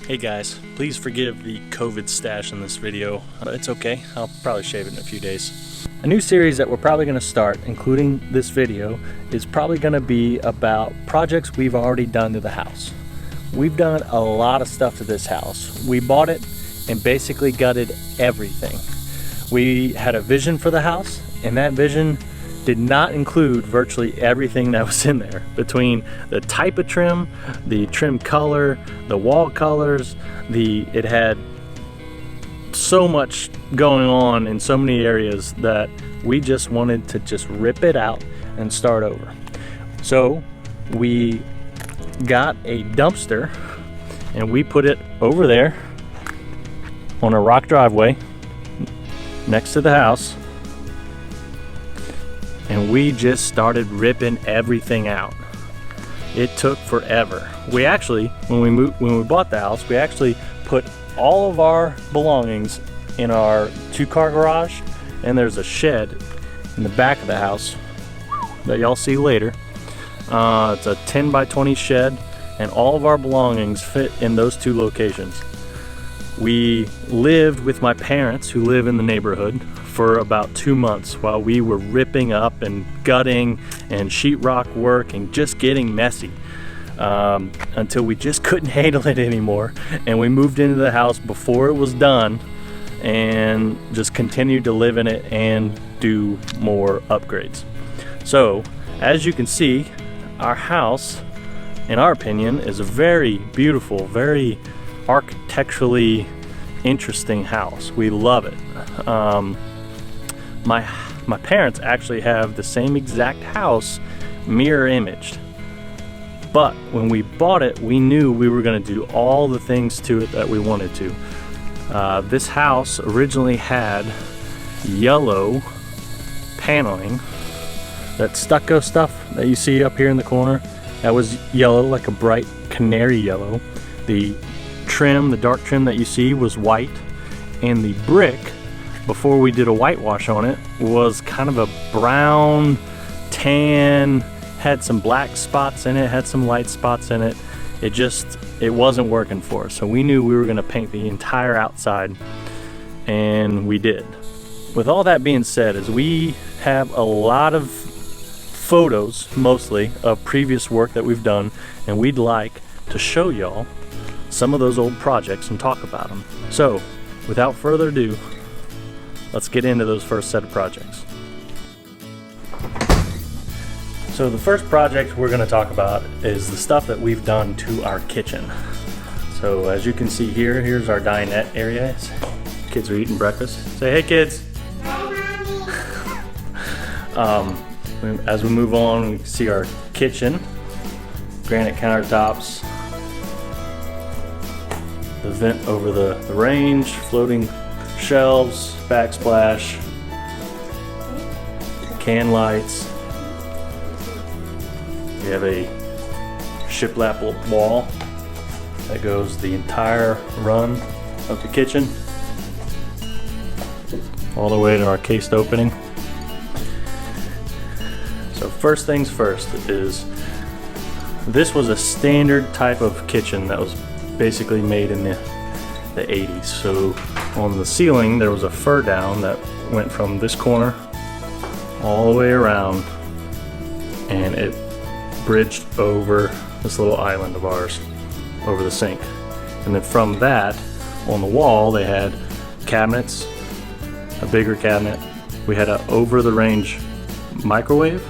Hey guys, please forgive the COVID stash in this video. It's okay, I'll probably shave it in a few days. A new series that we're probably going to start, including this video, is probably going to be about projects we've already done to the house. We've done a lot of stuff to this house. We bought it and basically gutted everything. We had a vision for the house, and that vision did not include virtually everything that was in there, between the type of trim, the trim color, the wall colors. It had so much going on in so many areas that we just wanted to just rip it out and start over. So we got a dumpster and we put it over there on a rock driveway next to the house, and we just started ripping everything out. It took forever. We actually, when we bought the house, we actually put all of our belongings in our 2-car garage, and there's a shed in the back of the house that y'all see later. It's a 10 by 20 shed, and all of our belongings fit in those 2 locations. We lived with my parents, who live in the neighborhood, for about 2 months while we were ripping up and gutting and sheetrock work and just getting messy, until we just couldn't handle it anymore, and we moved into the house before it was done and just continued to live in it and do more upgrades. So as you can see, our house, in our opinion, is a very beautiful, very architecturally interesting house. We love it. My parents actually have the same exact house mirror imaged, but when we bought it, we knew we were going to do all the things to it that we wanted to. This house originally had yellow paneling, that stucco stuff that you see up here in the corner, that was yellow, like a bright canary yellow. The trim, the dark trim that you see, was white, and the brick, before we did a whitewash on it, was kind of a brown tan, had some black spots in it, had some light spots in it. It wasn't working for us, so we knew we were going to paint the entire outside, and we did. With all that being said, is we have a lot of photos, mostly, of previous work that we've done, and we'd like to show y'all some of those old projects and talk about them. So without further ado, let's get into those first set of projects. So the first project we're going to talk about is the stuff that we've done to our kitchen. So as you can see here, here's our dinette area. Kids are eating breakfast. Say hey kids. As we move on, we can see our kitchen, granite countertops, the vent over the range, floating shelves, backsplash, can lights. We have a shiplap wall that goes the entire run of the kitchen all the way to our cased opening. So first things first is, this was a standard type of kitchen that was basically made in the 80s. So on the ceiling there was a fur down that went from this corner all the way around, and it bridged over this little island of ours over the sink. And then from that, on the wall, they had cabinets, a bigger cabinet. We had an over-the-range microwave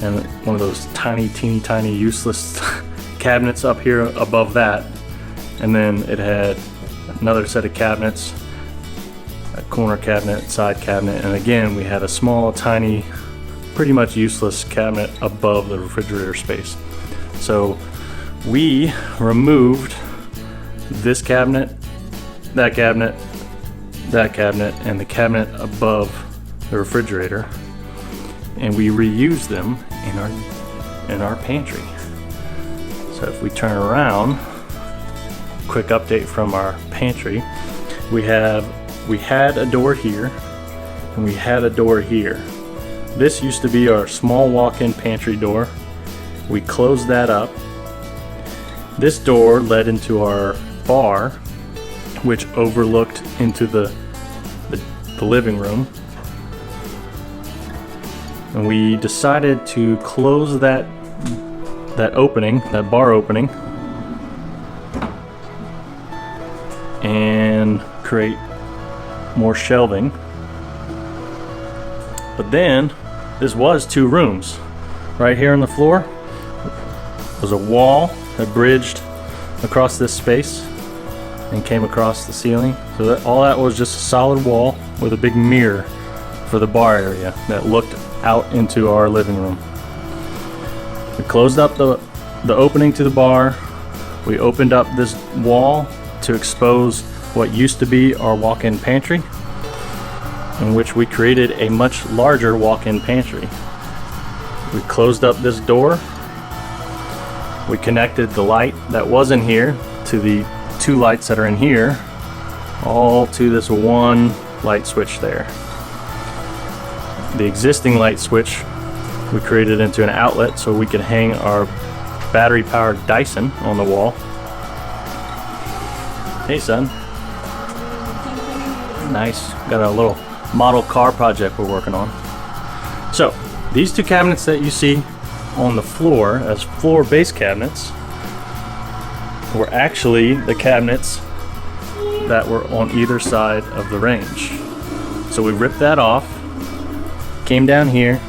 and one of those teeny tiny useless cabinets up here above that. And then it had another set of cabinets, a corner cabinet, side cabinet, and again we had a small, tiny, pretty much useless cabinet above the refrigerator space. So we removed this cabinet, that cabinet, that cabinet, and the cabinet above the refrigerator, and we reused them in our pantry. So if we turn around, quick update from our pantry, we had a door here and we had a door here. This used to be our small walk-in pantry door. We closed that up. This door led into our bar, which overlooked into the living room. And we decided to close that opening, that bar opening, and create more shelving. But then this was 2 rooms. Right here on the floor was a wall that bridged across this space and came across the ceiling. So all that was just a solid wall with a big mirror for the bar area that looked out into our living room. We closed up the opening to the bar. We opened up this wall to expose what used to be our walk-in pantry, in which we created a much larger walk-in pantry. We closed up this door. We connected the light that was in here to the 2 lights that are in here, all to this one light switch there. The existing light switch we created into an outlet so we could hang our battery-powered Dyson on the wall. Hey son. Nice. Got a little model car project we're working on. So these 2 cabinets that you see on the floor as floor base cabinets were actually the cabinets that were on either side of the range. So we ripped that off, came down here,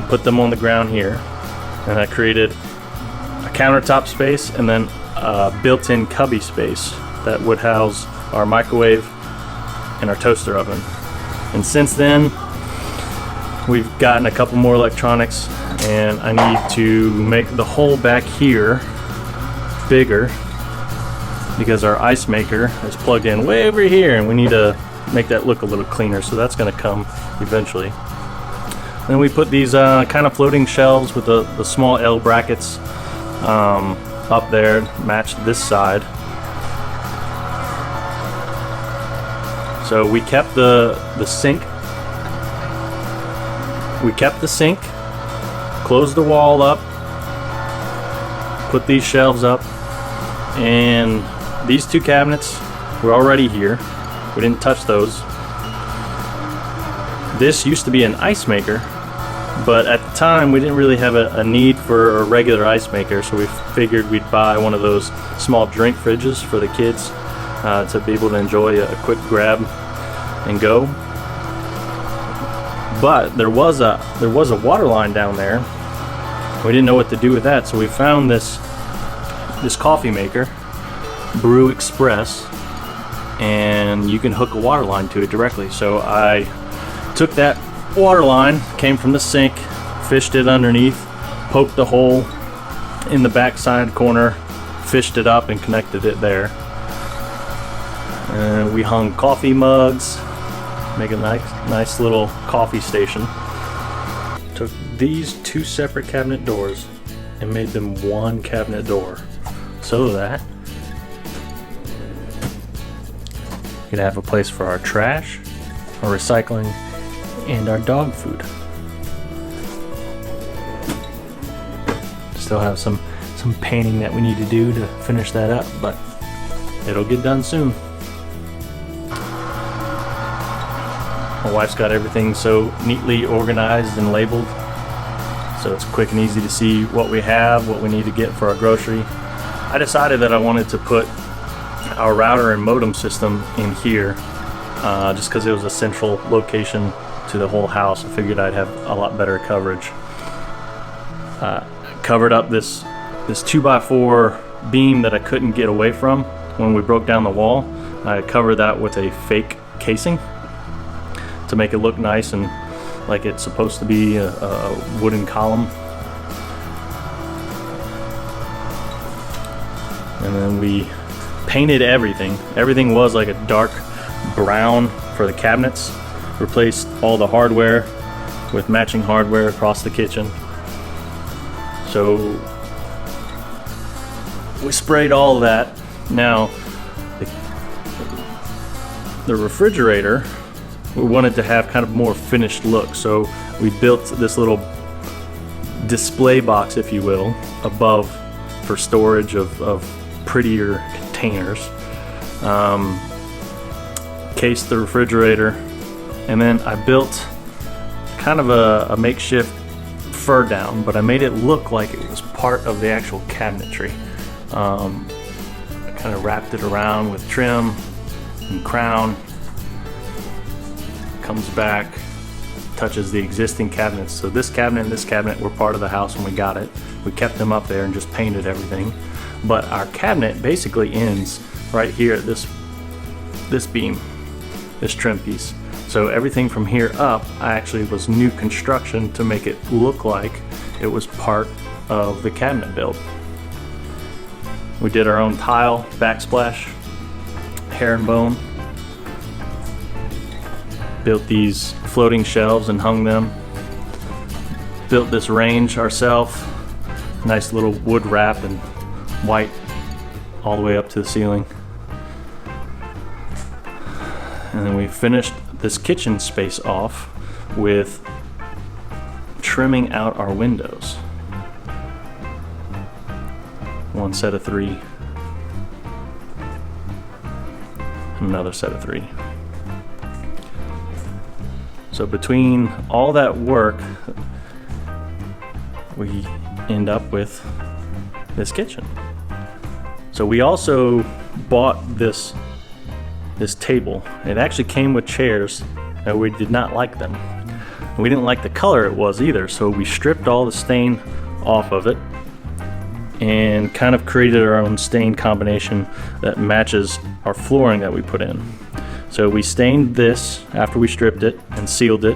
put them on the ground here, and that created a countertop space and then a built-in cubby space that would house our microwave and our toaster oven. And since then we've gotten a couple more electronics, and I need to make the hole back here bigger because our ice maker is plugged in way over here and we need to make that look a little cleaner, so that's going to come eventually. Then we put these kind of floating shelves with the small L brackets up there, match this side. So we kept the sink. We kept the sink, closed the wall up, put these shelves up, and these 2 cabinets were already here. We didn't touch those. This used to be an ice maker, but at the time we didn't really have a need for a regular ice maker, so we figured we'd buy one of those small drink fridges for the kids to be able to enjoy a quick grab and go. But there was a water line down there. We didn't know what to do with that, so we found this coffee maker, Brew Express, and you can hook a water line to it directly. So I took that water line, came from the sink, fished it underneath, poked the hole in the back side corner, fished it up and connected it there. And we hung coffee mugs, make a nice little coffee station. Took these 2 separate cabinet doors and made them one cabinet door so that we could have a place for our trash, our recycling, and our dog food. Still have some painting that we need to do to finish that up, but it'll get done soon. My wife's got everything so neatly organized and labeled, so it's quick and easy to see what we have, what we need to get for our grocery. I decided that I wanted to put our router and modem system in here just because it was a central location to the whole house. I figured I'd have a lot better coverage. Covered up this 2x4 beam that I couldn't get away from when we broke down the wall. I covered that with a fake casing to make it look nice and like it's supposed to be a wooden column. And then we painted everything. Everything was like a dark brown for the cabinets. Replaced all the hardware with matching hardware across the kitchen. So we sprayed all of that. Now the refrigerator, we wanted to have kind of more finished look, so we built this little display box, if you will, above for storage of prettier containers. Cased the refrigerator, and then I built kind of a makeshift fur down, but I made it look like it was part of the actual cabinetry. I kind of wrapped it around with trim and crown. Comes back, touches the existing cabinets. So this cabinet and this cabinet were part of the house when we got it. We kept them up there and just painted everything. But our cabinet basically ends right here at this beam, this trim piece. So everything from here up actually was new construction to make it look like it was part of the cabinet build. We did our own tile, backsplash, herringbone. Built these floating shelves and hung them. Built this range ourselves. Nice little wood wrap and white all the way up to the ceiling. And then we finished this kitchen space off with trimming out our windows. One set of 3. Another set of 3. So between all that work, we end up with this kitchen. So we also bought this table. It actually came with chairs, and we did not like them. We didn't like the color it was either, so we stripped all the stain off of it and kind of created our own stain combination that matches our flooring that we put in. So we stained this after we stripped it and sealed it,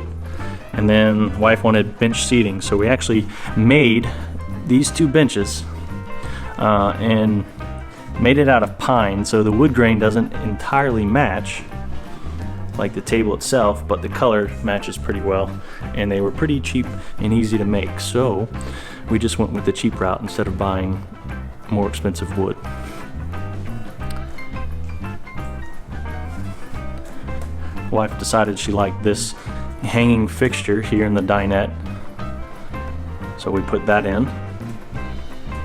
and then wife wanted bench seating, so we actually made these 2 benches and made it out of pine, so the wood grain doesn't entirely match like the table itself, but the color matches pretty well, and they were pretty cheap and easy to make, so we just went with the cheap route instead of buying more expensive wood. Wife decided she liked this hanging fixture here in the dinette, so we put that in.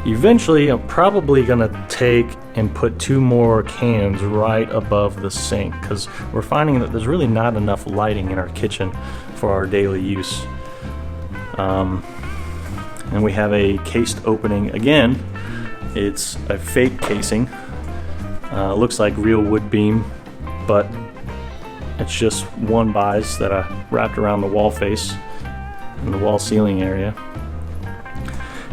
Eventually I'm probably gonna take and put 2 more cans right above the sink, because we're finding that there's really not enough lighting in our kitchen for our daily use. And we have a cased opening. Again, it's a fake casing. Looks like real wood beam, but it's just 1x that I wrapped around the wall face and the wall ceiling area.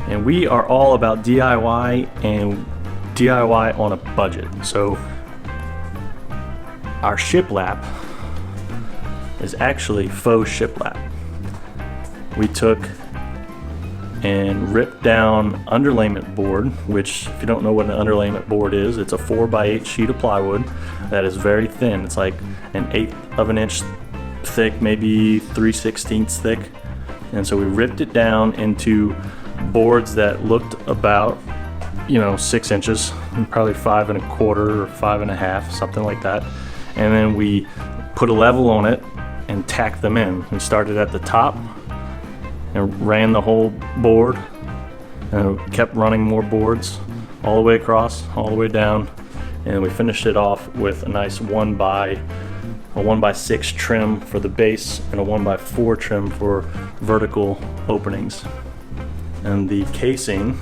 And we are all about DIY and DIY on a budget. So our shiplap is actually faux shiplap. We took and ripped down underlayment board, which if you don't know what an underlayment board is, it's a 4x8 sheet of plywood that is very thin. It's like an 1/8 of an inch thick, maybe 3/16 thick. And so we ripped it down into boards that looked about 6 inches, probably 5 1/4 or 5 1/2, something like that. And then we put a level on it and tacked them in. We started at the top and ran the whole board, and kept running more boards all the way across, all the way down, and we finished it off with a nice 1x6 trim for the base and a 1x4 trim for vertical openings. And the casing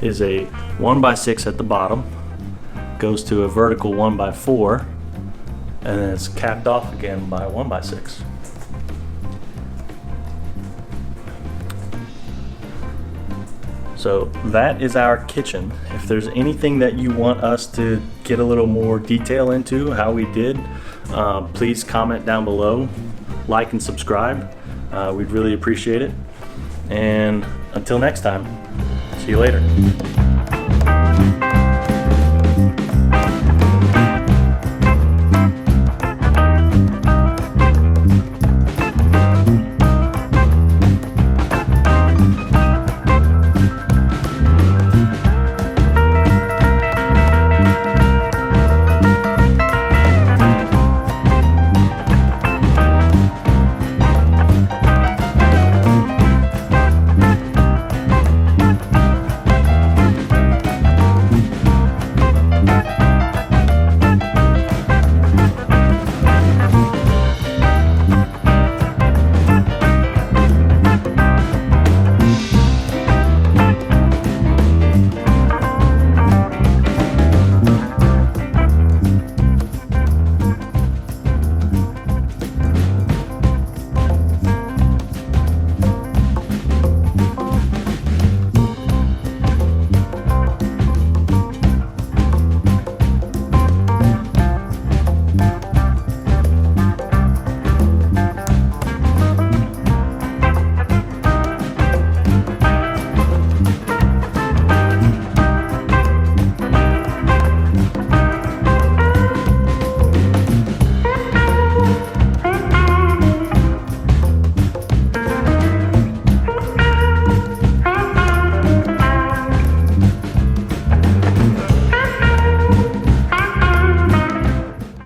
is a 1x6 at the bottom, goes to a vertical 1x4, and then it's capped off again by a 1x6. So that is our kitchen. If there's anything that you want us to get a little more detail into how we did, please comment down below, like and subscribe. We'd really appreciate it. And until next time, see you later.